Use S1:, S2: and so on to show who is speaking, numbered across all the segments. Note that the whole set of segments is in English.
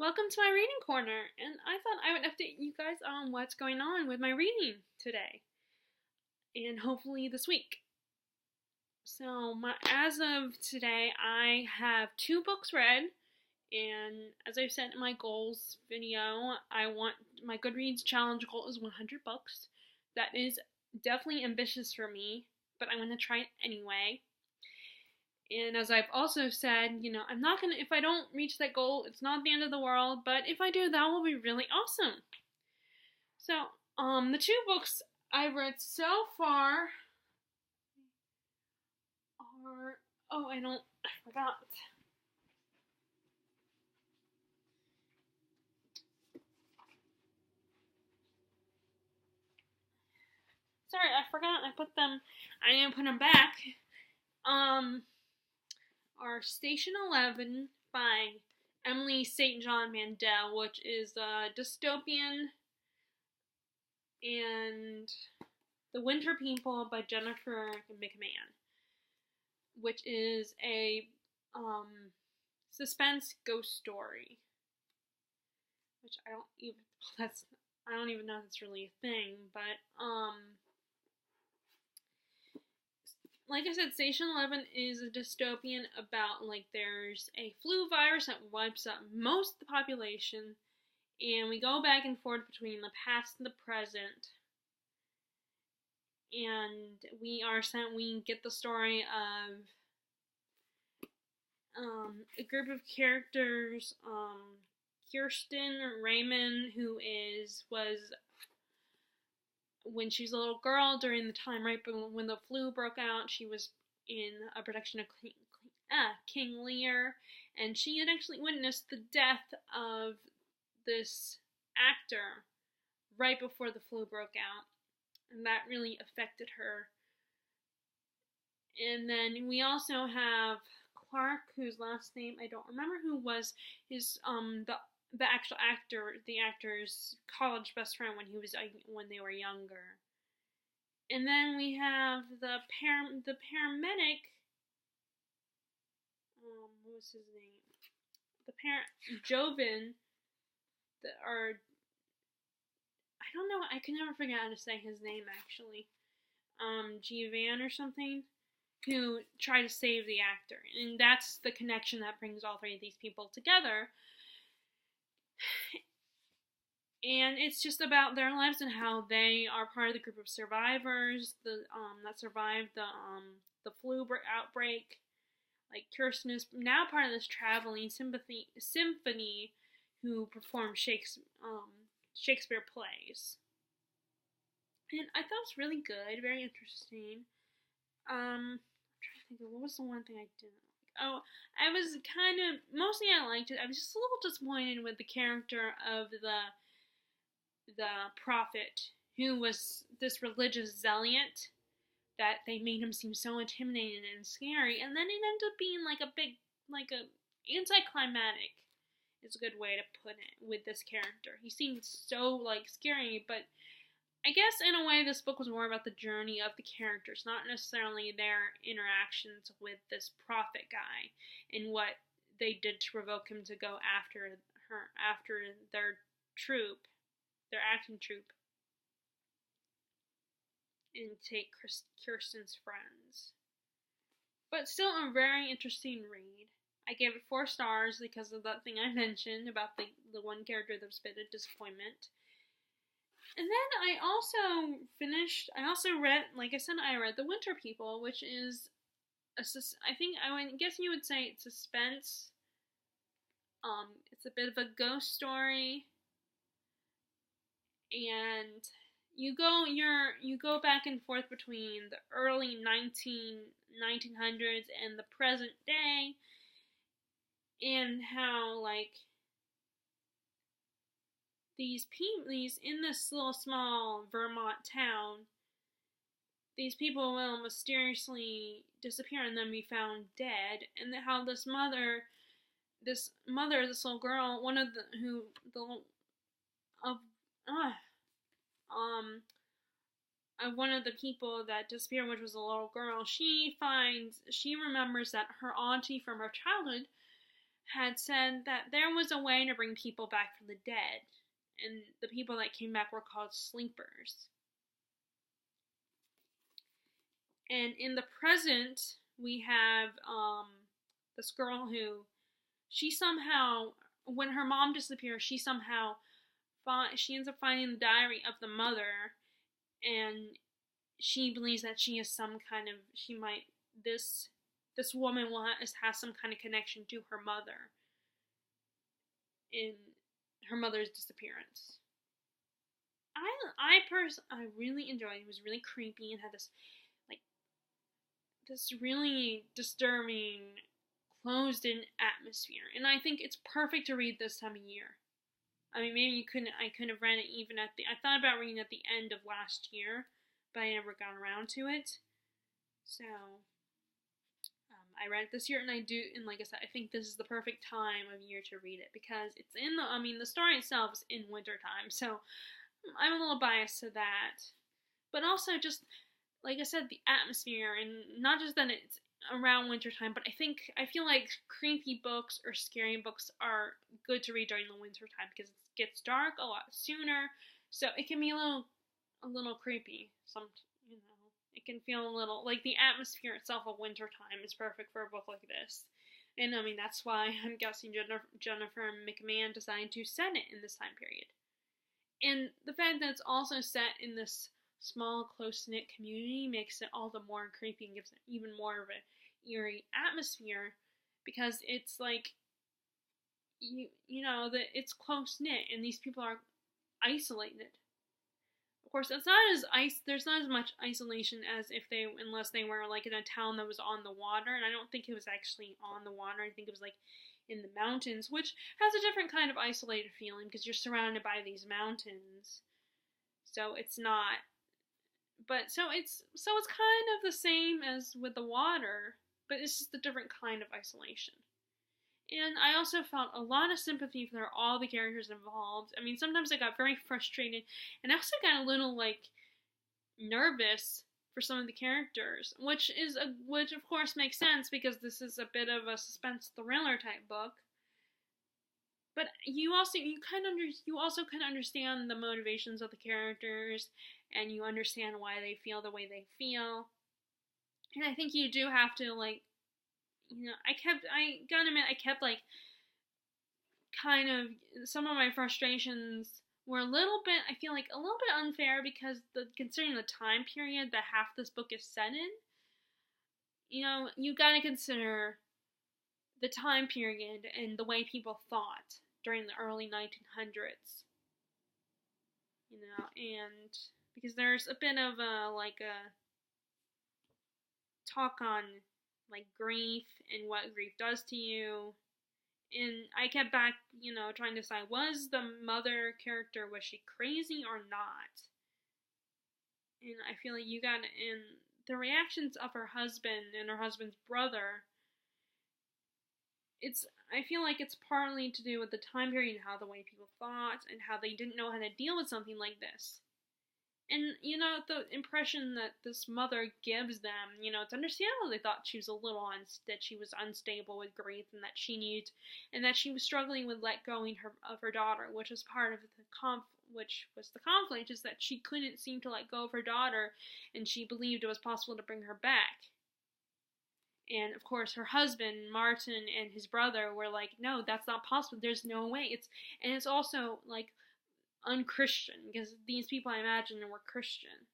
S1: Welcome to my reading corner, and I thought I would update you guys on what's going on with my reading today and hopefully this week. So, as of today, I have 2 books read, and as I've said in my goals video, I want my Goodreads challenge goal is 100 books. That is definitely ambitious for me, but I'm going to try it anyway. And as I've also said, I'm not going to, if I don't reach that goal, it's not the end of the world, but if I do, that will be really awesome. So, the 2 books I've read so far are, I forgot. Sorry, I forgot, I didn't put them back. Are Station 11 by Emily St. John Mandel, which is a dystopian, and The Winter People by Jennifer McMahon, which is a suspense ghost story. Which I don't even know if that's really a thing, but like I said, Station 11 is a dystopian about, there's a flu virus that wipes out most of the population, and we go back and forth between the past and the present, and we get the story of a group of characters, Kirsten Raymond, who was when she was a little girl during the time right when the flu broke out. She was in a production of King Lear, and she had actually witnessed the death of this actor right before the flu broke out, and that really affected her. And then we also have Clark, whose last name I don't remember, who was his the actual actor, the actor's college best friend when they were younger. And then we have the paramedic. What was his name? Joven. I don't know. I can never figure out how to say his name actually. Givan or something, who try to save the actor, and that's the connection that brings all 3 of these people together. And it's just about their lives and how they are part of the group of survivors that survived the flu outbreak. Like, Kirsten is now part of this traveling symphony who perform Shakespeare plays. And I thought it was really good, very interesting. I'm trying to think of what was the one thing I didn't like. Oh, I was mostly I liked it. I was just a little disappointed with the character of the prophet, who was this religious zealot, that they made him seem so intimidating and scary, and then it ended up being like a anticlimactic is a good way to put it with this character. He seemed so scary, but I guess in a way this book was more about the journey of the characters, not necessarily their interactions with this prophet guy and what they did to provoke him to go after their acting troupe, and take Kirsten's friends. But still a very interesting read. I gave it 4 stars because of that thing I mentioned about the one character that was a bit of disappointment. And then I also read, like I said, I read The Winter People, which is I guess you would say it's suspense. It's a bit of a ghost story, and you go back and forth between the early 1900s and the present day, and how these in this little small Vermont town, these people will mysteriously disappear and then be found dead, and how this little girl, one of the people that disappeared, which was a little girl, she remembers that her auntie from her childhood had said that there was a way to bring people back from the dead, and the people that came back were called sleepers. And in the present, we have this girl who, she somehow, when her mom disappears, she ends up finding the diary of the mother, and she believes that she is some kind of, this woman has some kind of connection to her mother in her mother's disappearance. I really enjoyed it. It was really creepy and had this really disturbing, closed-in atmosphere. And I think it's perfect to read this time of year. I mean, maybe I couldn't have read it even I thought about reading it at the end of last year, but I never got around to it. So, I read it this year, and like I said, I think this is the perfect time of year to read it, because it's the story itself is in wintertime, so I'm a little biased to that. But also, just, like I said, the atmosphere, and not just that it's around wintertime, but I feel like creepy books or scary books are good to read during the wintertime, because it gets dark a lot sooner, so it can be a little creepy. It can feel a little, like, the atmosphere itself of wintertime is perfect for a book like this. And that's why I'm guessing Jennifer McMahon decided to set it in this time period. And the fact that it's also set in this small, close-knit community makes it all the more creepy and gives it even more of an eerie atmosphere, because it's like, that it's close-knit and these people are isolated. Of course, there's not as much isolation as unless they were like in a town that was on the water, and I don't think it was actually on the water. I think it was like in the mountains, which has a different kind of isolated feeling because you're surrounded by these mountains. So it's not, but so it's kind of the same as with the water, but it's just a different kind of isolation. And I also felt a lot of sympathy for all the characters involved. I mean, sometimes I got very frustrated, and I also got a little, nervous for some of the characters, which of course makes sense because this is a bit of a suspense thriller type book. But you also kind of understand the motivations of the characters, and you understand why they feel the way they feel. And I think you do have to, I gotta admit, I kept, kind of, some of my frustrations were a little bit unfair, because considering the time period that half this book is set in, you gotta consider the time period and the way people thought during the early 1900s. And because there's a bit of a talk on grief and what grief does to you. And I kept back, trying to decide, was the mother character, was she crazy or not? And I feel like and the reactions of her husband and her husband's brother, I feel like it's partly to do with the time period and how the way people thought and how they didn't know how to deal with something like this. And, the impression that this mother gives them, it's understandable they thought she was that she was unstable with grief, and that she was struggling with let going of her daughter, which was part of the conflict, is that she couldn't seem to let go of her daughter, and she believed it was possible to bring her back. And, of course, her husband, Martin, and his brother were like, no, that's not possible, there's no way. It's also, unchristian, because these people, I imagine, were Christian.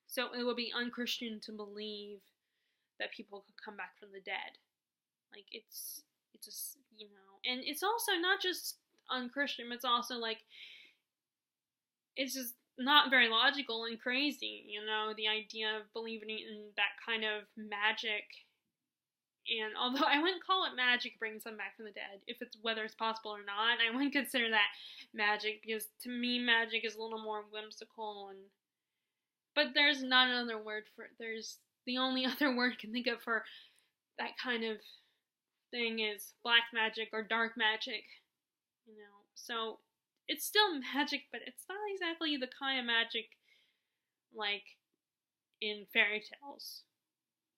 S1: So it would be unchristian to believe that people could come back from the dead. It's just, and it's also not just unchristian, but it's also it's just not very logical and crazy, the idea of believing in that kind of magic. And although I wouldn't call it magic bringing someone back from the dead, whether it's possible or not, I wouldn't consider that magic, because to me magic is a little more whimsical. But there's not another word for it. The only other word I can think of for that kind of thing is black magic or dark magic. So it's still magic, but it's not exactly the kind of magic like in fairy tales.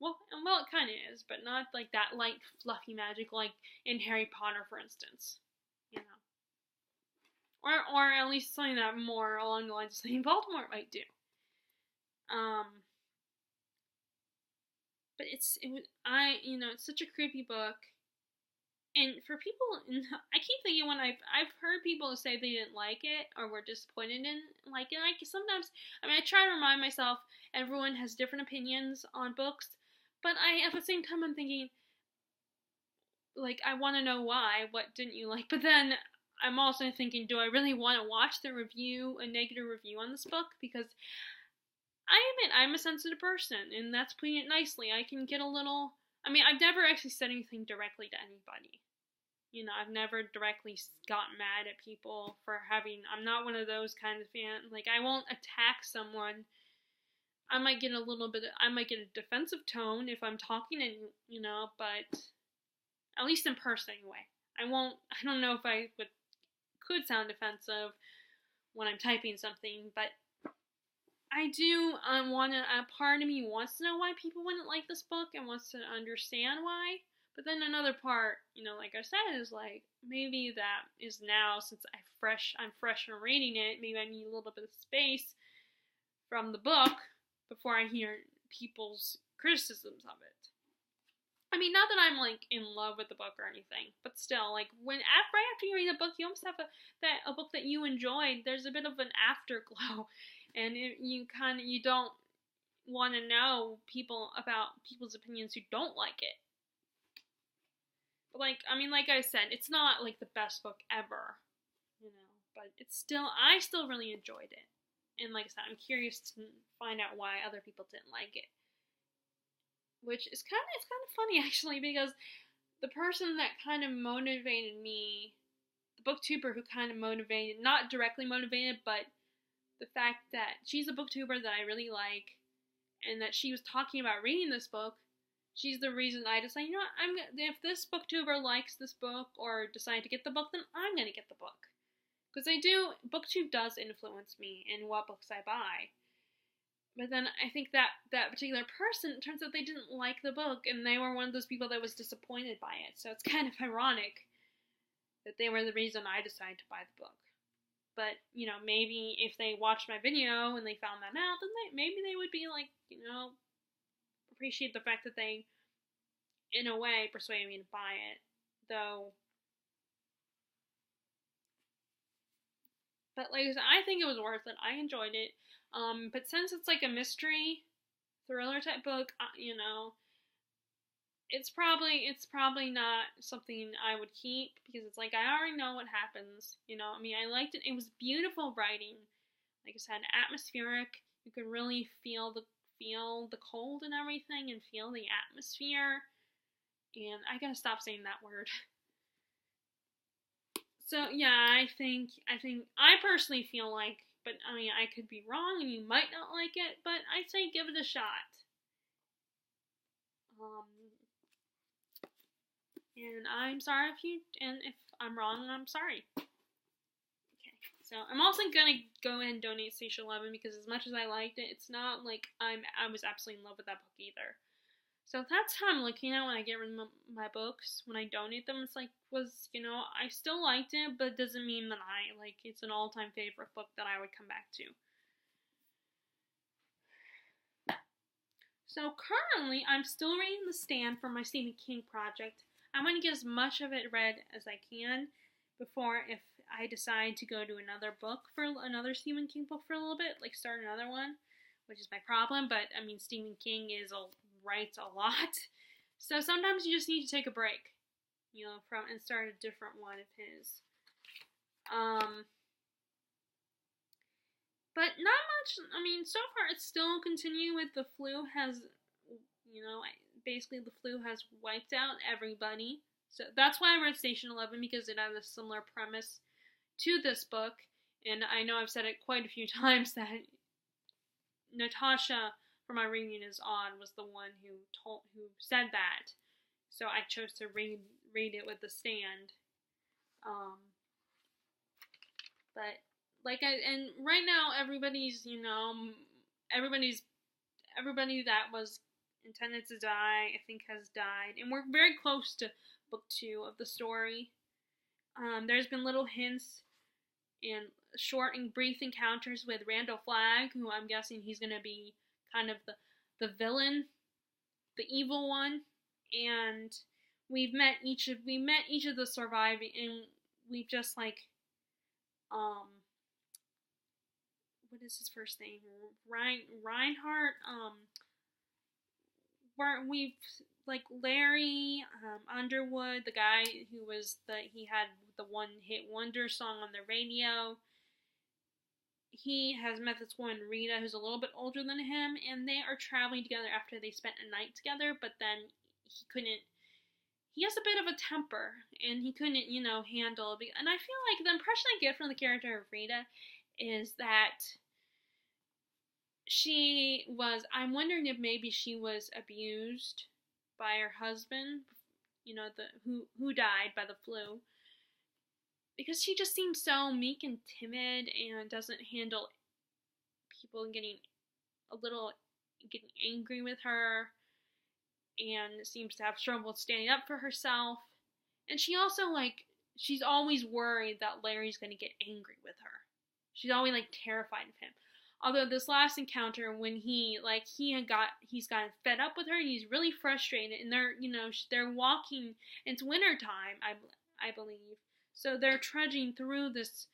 S1: Well, it kind of is, but not like that light, fluffy magic like in Harry Potter, for instance. You know, or at least something that more along the lines of something Voldemort might do. But it's such a creepy book, and for people, I keep thinking when I've heard people say they didn't like it or were disappointed in like it. Like sometimes, I try to remind myself everyone has different opinions on books, but at the same time I'm thinking, like, I want to know why. What didn't you like? But then I'm also thinking, do I really want to watch a negative review on this book? Because I admit I'm a sensitive person, and that's putting it nicely. I can get a little. I've never actually said anything directly to anybody. I've never directly gotten mad at people for having. I'm not one of those kind of fans. Like, I won't attack someone. I might get a defensive tone if I'm talking, and but at least in person anyway. I don't know if I could sound defensive when I'm typing something, but I do a part of me wants to know why people wouldn't like this book and wants to understand why. But then another part, like I said, is like, maybe that is now, since I'm fresh and reading it, maybe I need a little bit of space from the book before I hear people's criticisms of it. Not that I'm like in love with the book or anything, but still, like right after you read a book, you almost have a book that you enjoyed. There's a bit of an afterglow, and you don't want to know about people's opinions who don't like it. But like I said, it's not like the best book ever, but I still really enjoyed it, and like I said, I'm curious to find out why other people didn't like it. Which is kind of funny actually, because the person that kind of motivated me, the booktuber who kind of motivated, not directly motivated, but the fact that she's a booktuber that I really like, and that she was talking about reading this book, she's the reason I decided, if this booktuber likes this book or decide to get the book, then I'm gonna get the book. Because booktube does influence me in what books I buy. But then I think that particular person, it turns out they didn't like the book, and they were one of those people that was disappointed by it. So it's kind of ironic that they were the reason I decided to buy the book. But, maybe if they watched my video and they found that out, then maybe they would be like, appreciate the fact that they, in a way, persuaded me to buy it. Though, but like I said, I think it was worth it. I enjoyed it. But since it's like a mystery thriller type book, it's probably not something I would keep, because it's like I already know what happens. I liked it. It was beautiful writing. Like I said, atmospheric. You could really feel the cold and everything, and feel the atmosphere. And I gotta stop saying that word. So yeah, I think I personally feel like, but I could be wrong and you might not like it, but I say give it a shot. And I'm sorry if I'm wrong, I'm sorry. Okay, so I'm also gonna go ahead and donate Station 11, because as much as I liked it, it's not like I was absolutely in love with that book either. So that's how I'm looking at when I get rid of my books. When I donate them, it's like, I still liked it, but it doesn't mean that it's an all-time favorite book that I would come back to. So currently, I'm still reading The Stand for my Stephen King project. I'm going to get as much of it read as I can before, if I decide to go to another Stephen King book for a little bit, like start another one, which is my problem. But Stephen King writes a lot, so sometimes you just need to take a break, and start a different one of his. But not much. So far it's still continuing with the flu has, basically the flu has wiped out everybody. So that's why I read Station 11, because it had a similar premise to this book. And I know I've said it quite a few times that Natasha from My Reunion Is On was the one who said that. So I chose to read it with The Stand. But and right now everybody that was intended to die, I think has died. And we're very close to book 2 of the story. There's been little hints and short and brief encounters with Randall Flagg, who I'm guessing he's going to be kind of the villain, the evil one. And we met each of the surviving, and we've just like, what is his first name? Reinhardt. We've like Larry Underwood, the guy who he had the one-hit wonder song on the radio. He has met this woman Rita, who's a little bit older than him, and they are traveling together after they spent a night together. But then he has a bit of a temper, and he couldn't, handle it. And I feel like the impression I get from the character of Rita is that I'm wondering if maybe she was abused by her husband, who died by the flu. Because she just seems so meek and timid and doesn't handle people getting angry with her, and seems to have trouble standing up for herself. And she also, she's always worried that Larry's going to get angry with her. She's always, terrified of him. Although this last encounter, when he's gotten fed up with her and he's really frustrated, and they're walking, it's winter time, I believe. So they're trudging through this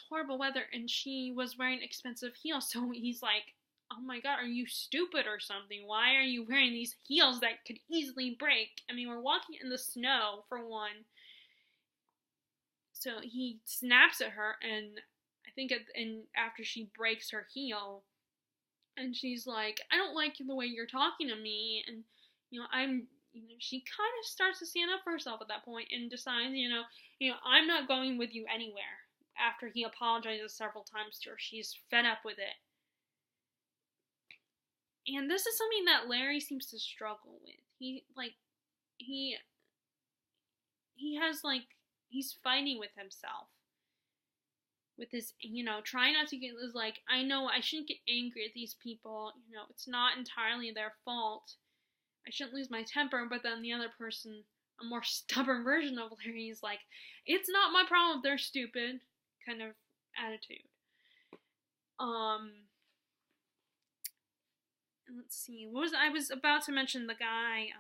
S1: horrible weather, and she was wearing expensive heels. So he's like, "Oh my God, are you stupid or something? Why are you wearing these heels that could easily break? I mean, we're walking in the snow, for one." So he snaps at her, and I think after she breaks her heel, and she's like, "I don't like the way you're talking to me," and she kind of starts to stand up for herself at that point and decides, I'm not going with you anywhere. After he apologizes several times to her, she's fed up with it. And this is something that Larry seems to struggle with. He's fighting with himself. With his, trying not to get, I know I shouldn't get angry at these people. It's not entirely their fault. I shouldn't lose my temper, but then the other person, a more stubborn version of Larry, is like, it's not my problem if they're stupid, kind of attitude. Let's see, I was about to mention the guy,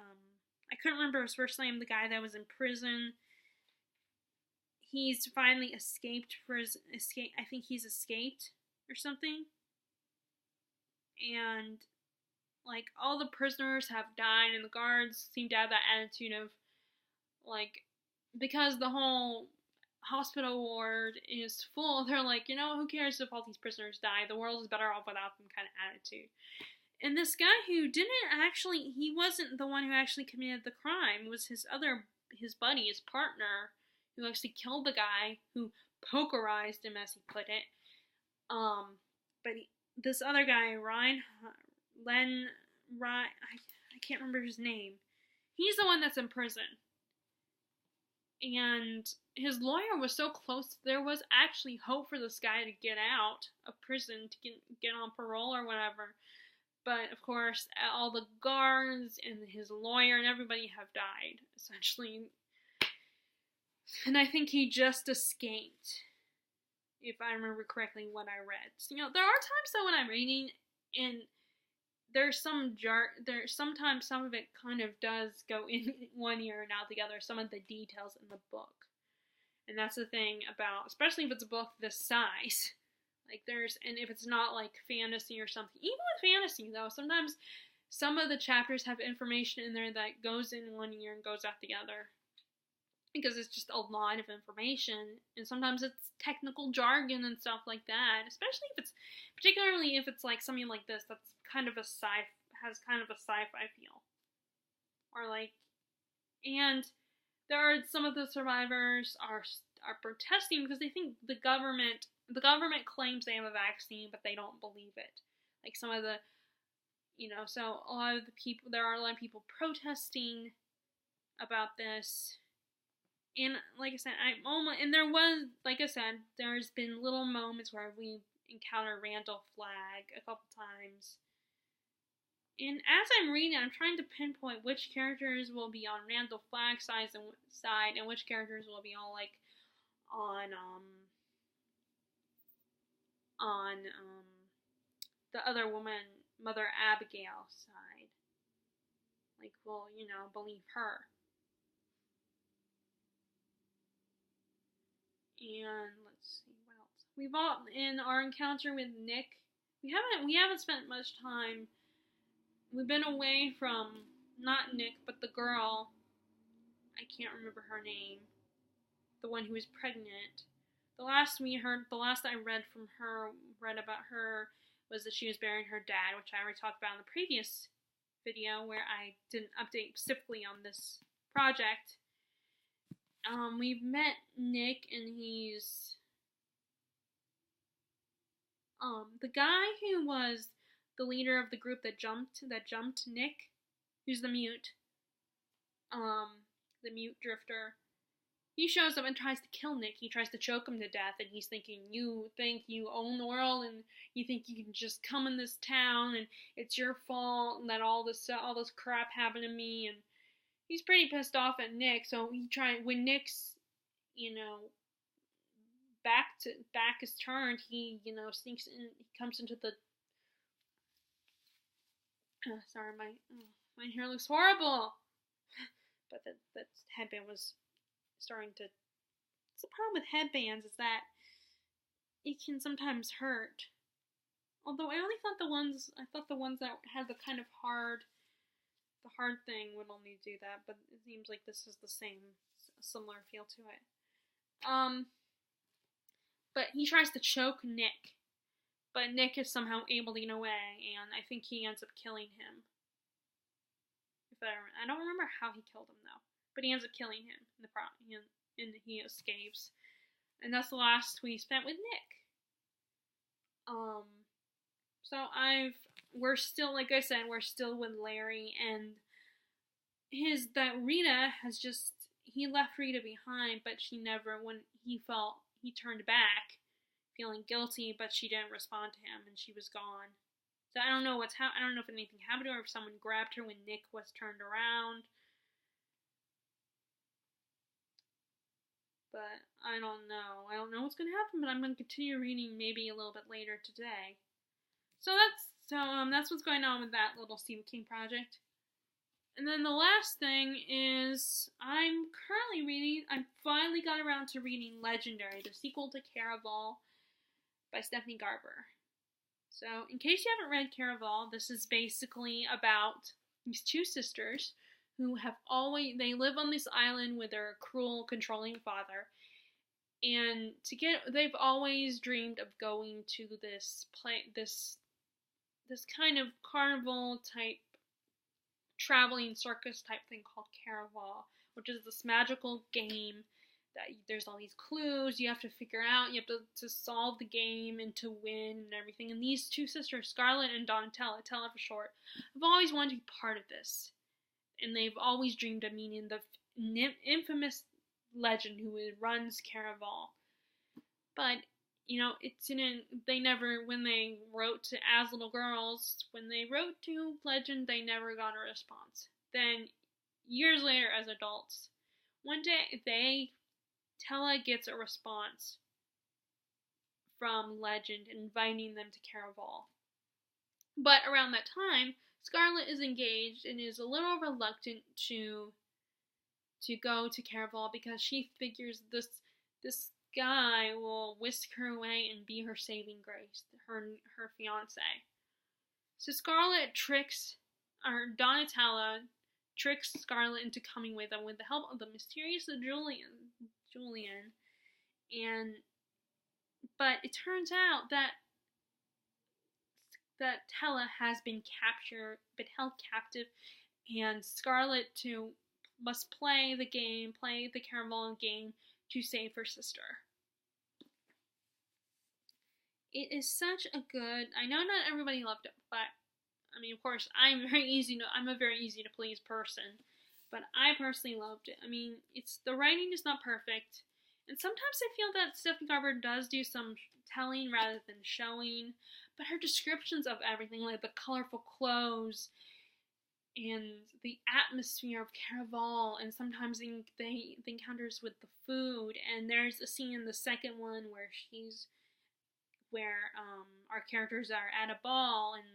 S1: I couldn't remember his first name, the guy that was in prison. He's finally escaped I think he's escaped or something. And all the prisoners have died, and the guards seem to have that attitude of, because the whole hospital ward is full, they're like, who cares if all these prisoners die? The world is better off without them kind of attitude. And this guy who he wasn't the one who actually committed the crime. It was his buddy, his partner, who actually killed the guy, who pokerized him, as he put it. But this other guy, I can't remember his name. He's the one that's in prison. And his lawyer was so close, there was actually hope for this guy to get out of prison, to get on parole or whatever. But, of course, all the guards and his lawyer and everybody have died, essentially. And I think he just escaped, if I remember correctly what I read. So, there are times, though, when I'm reading, and there's sometimes some of it kind of does go in one ear and out the other, some of the details in the book. And that's the thing about, especially if it's a book this size, and if it's not fantasy or something. Even with fantasy, though, sometimes some of the chapters have information in there that goes in one ear and goes out the other. Because it's just a lot of information, and sometimes it's technical jargon and stuff like that, particularly if it's something like this that's kind of has kind of a sci-fi feel. And there are some of the survivors are protesting because they think the government claims they have a vaccine, but they don't believe it. Some of the, so a lot of the people, there are a lot of people protesting about this. And like I said, there's been little moments where we encounter Randall Flagg a couple times. And as I'm reading, I'm trying to pinpoint which characters will be on Randall Flagg's side and which characters will be all like on the other woman, Mother Abigail's side. Like, will, believe her. And let's see what else. We've all in our encounter with Nick. We haven't spent much time. We've been away from not Nick, but the girl. I can't remember her name. The one who was pregnant. The last I read about her, was that she was burying her dad, which I already talked about in the previous video, where I didn't update specifically on this project. We've met Nick, and he's the guy who was the leader of the group that jumped Nick, who's the mute drifter. He shows up and tries to kill Nick. He tries to choke him to death, and he's thinking, you think you own the world, and you think you can just come in this town, and it's your fault, and that all this crap happened to me, and he's pretty pissed off at Nick. So when Nick's, back is turned, he, sneaks in. He comes into the. Sorry, my hair looks horrible. But that headband was starting to. It's the problem with headbands is that it can sometimes hurt. Although I thought the ones that had the kind of hard thing would only do that, but it seems like this is the similar feel to it. But he tries to choke Nick, but Nick is somehow able to get away, and I think he ends up killing him. I don't remember how he killed him though, but he ends up killing him and he escapes, and that's the last we spent with Nick. So we're still, like I said, we're still with Larry, and Rita has just, he left Rita behind, but she never, when he turned back, feeling guilty, but she didn't respond to him, and she was gone. So I don't know I don't know if anything happened to her, if someone grabbed her when Nick was turned around. But I don't know. I don't know what's going to happen, but I'm going to continue reading maybe a little bit later today. So that's what's going on with that little Stephen King project. And then the last thing is I finally got around to reading Legendary, the sequel to Caraval by Stephanie Garber. So, in case you haven't read Caraval, this is basically about these two sisters who they live on this island with their cruel, controlling father. And they've always dreamed of going to this kind of carnival type, traveling circus type thing called Caraval, which is this magical game that there's all these clues you have to figure out, you have to solve the game and to win and everything. And these two sisters, Scarlett and Donatella, Tella for short, have always wanted to be part of this. And they've always dreamed of meeting the infamous legend who runs Caraval. But, when they wrote to, as little girls, when they wrote to Legend, they never got a response. Then, years later as adults, one day, Tella gets a response from Legend inviting them to Caraval. But around that time, Scarlett is engaged and is a little reluctant to go to Caraval because she figures this guy will whisk her away and be her saving grace, her fiance. So Donatella tricks Scarlett into coming with them with the help of the mysterious Julian, but it turns out that Tella has been held captive, and Scarlett too must play the Caraval game to save her sister. It is such a good. I know not everybody loved it, but of course, I'm a very easy to please person, but I personally loved it. The writing is not perfect, And sometimes I feel that Stephanie Garber does do some telling rather than showing, but her descriptions of everything, like the colorful clothes and the atmosphere of Caraval, and sometimes the encounters with the food. And there's a scene in the second one where our characters are at a ball, and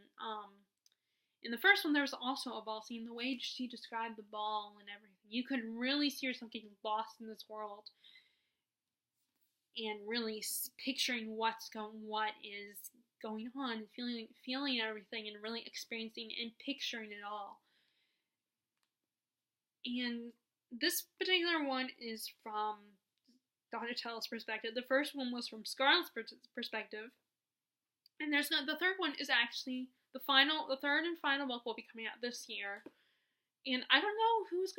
S1: in the first one there was also a ball scene. The way she described the ball and everything, you could really see yourself getting lost in this world and really picturing what is going on, feeling everything, and really experiencing and picturing it all. And this particular one is from Donatella's perspective. The first one was from Scarlett's perspective, and the third one is actually the third and final book will be coming out this year. And I don't know whose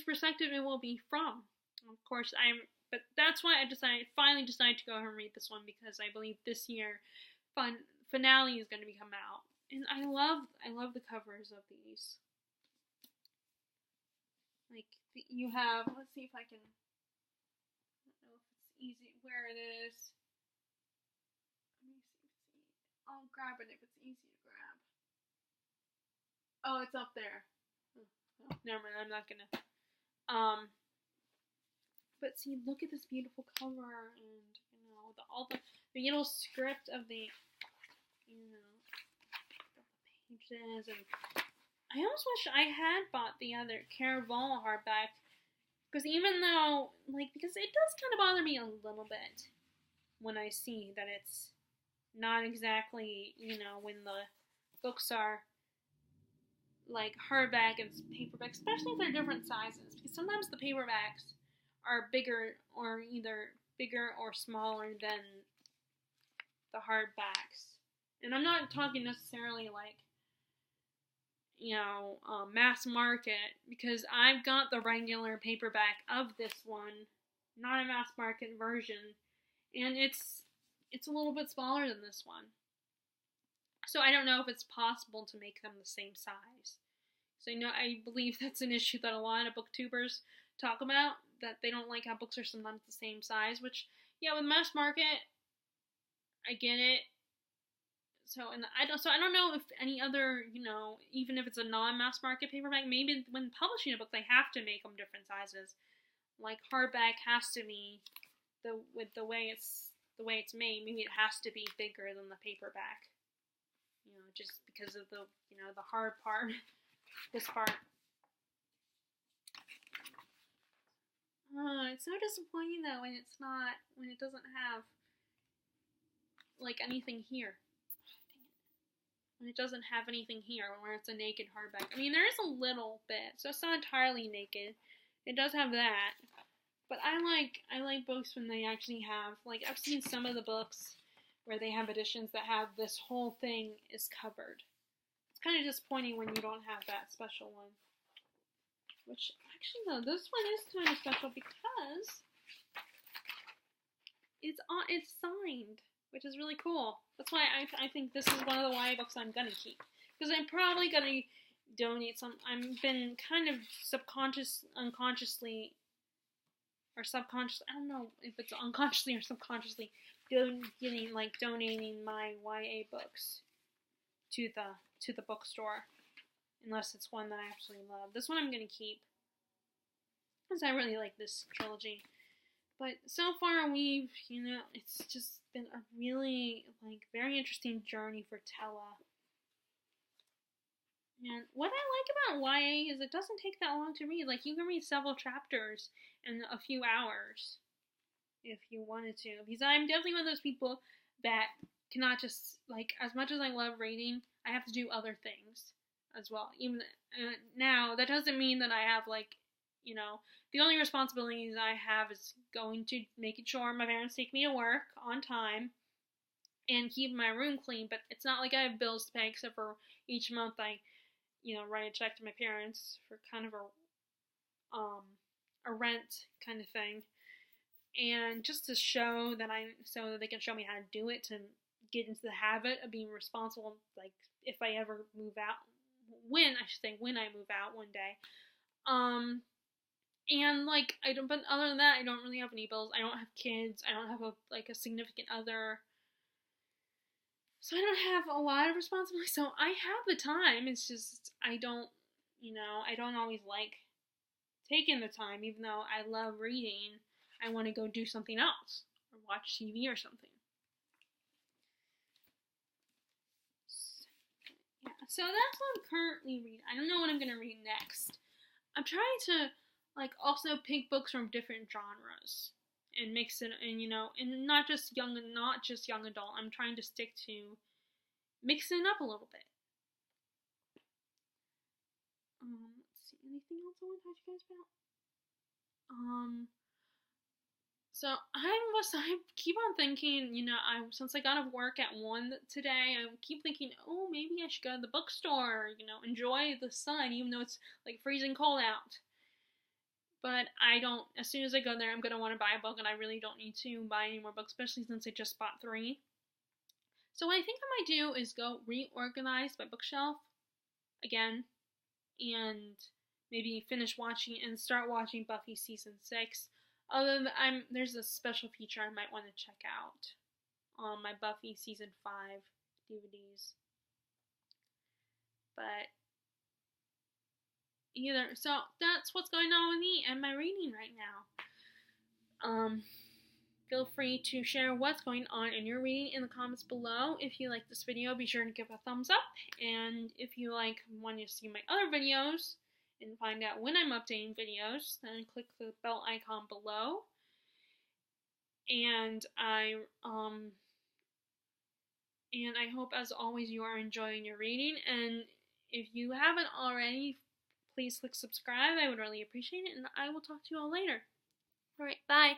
S1: perspective it will be from. Of course, but that's why I finally decided to go ahead and read this one, because I believe this year finale is going to be come out. And I love the covers of these. Like, you have, let's see if I can, I don't know if it's easy, where it is. Let me see. I'll grab it if it's easy to grab. Oh, it's up there. Oh, never mind, I'm not gonna. But see, look at this beautiful cover, and, all the little script of the pages, and I almost wish I had bought the other Caraval hardback, because because it does kind of bother me a little bit when I see that it's not exactly, when the books are like hardback and paperback, especially if they're different sizes, because sometimes the paperbacks are bigger or smaller than the hardbacks. And I'm not talking necessarily like, mass market, because I've got the regular paperback of this one, not a mass market version, and it's a little bit smaller than this one. So I don't know if it's possible to make them the same size. So I believe that's an issue that a lot of booktubers talk about, that they don't like how books are sometimes the same size, which, yeah, with mass market, I get it. So I don't know if any other, even if it's a non-mass market paperback, maybe when publishing a book they have to make them different sizes. Like hardback has to be the way it's made. Maybe it has to be bigger than the paperback. Just because of the the hard part, this part. It's so disappointing though when it doesn't have like anything here. When it doesn't have anything here, where it's a naked hardback. I mean, there is a little bit, so it's not entirely naked. It does have that, but I like books when they actually have, like, I've seen some of the books where they have editions that have this whole thing is covered. It's kind of disappointing when you don't have that special one. Which, actually, no, this one is kind of special because it's signed, which is really cool. That's why I think this is one of the YA books I'm gonna keep, because I'm probably gonna donate some. I've been kind of unconsciously, or subconsciously. I don't know if it's unconsciously or subconsciously donating my YA books to the bookstore, unless it's one that I absolutely love. This one I'm gonna keep, because I really like this trilogy. But so far it's just been a really, very interesting journey for Tella. And what I like about YA is it doesn't take that long to read. Like, you can read several chapters in a few hours if you wanted to. Because I'm definitely one of those people that cannot just, as much as I love reading, I have to do other things as well. Even now, that doesn't mean that I have, the only responsibilities I have is making sure my parents take me to work on time and keep my room clean, but it's not like I have bills to pay, except for each month I, write a check to my parents for kind of a rent kind of thing. And just to show that so that they can show me how to do it, to get into the habit of being responsible, if I ever move out, when I move out one day. And like I don't, but other than that, I don't really have any bills. I don't have kids. I don't have a significant other. So I don't have a lot of responsibility. So I have the time. It's just I don't, I don't always like taking the time, even though I love reading. I want to go do something else or watch TV or something. Yeah, so that's what I'm currently reading. I don't know what I'm gonna read next. I'm trying to like also pick books from different genres and mix it, and and not just young adult. I'm trying to stick to mixing it up a little bit. Let's see, anything else I want to talk to you guys about? So I keep on thinking, since I got off work at 1 today, I keep thinking, oh, maybe I should go to the bookstore, enjoy the sun, even though it's like freezing cold out. But I don't, as soon as I go there, I'm going to want to buy a book, and I really don't need to buy any more books, especially since I just bought 3. So what I think I might do is go reorganize my bookshelf again, and maybe finish watching and start watching Buffy season 6. Other than there's a special feature I might want to check out on my Buffy season 5 DVDs. But so that's what's going on with me and my reading right now. Feel free to share what's going on in your reading in the comments below. If you like this video, be sure to give a thumbs up. And if you want to see my other videos and find out when I'm updating videos, then click the bell icon below. And I hope, as always, you are enjoying your reading. And if you haven't already, please click subscribe. I would really appreciate it. And I will talk to you all later. Alright, bye.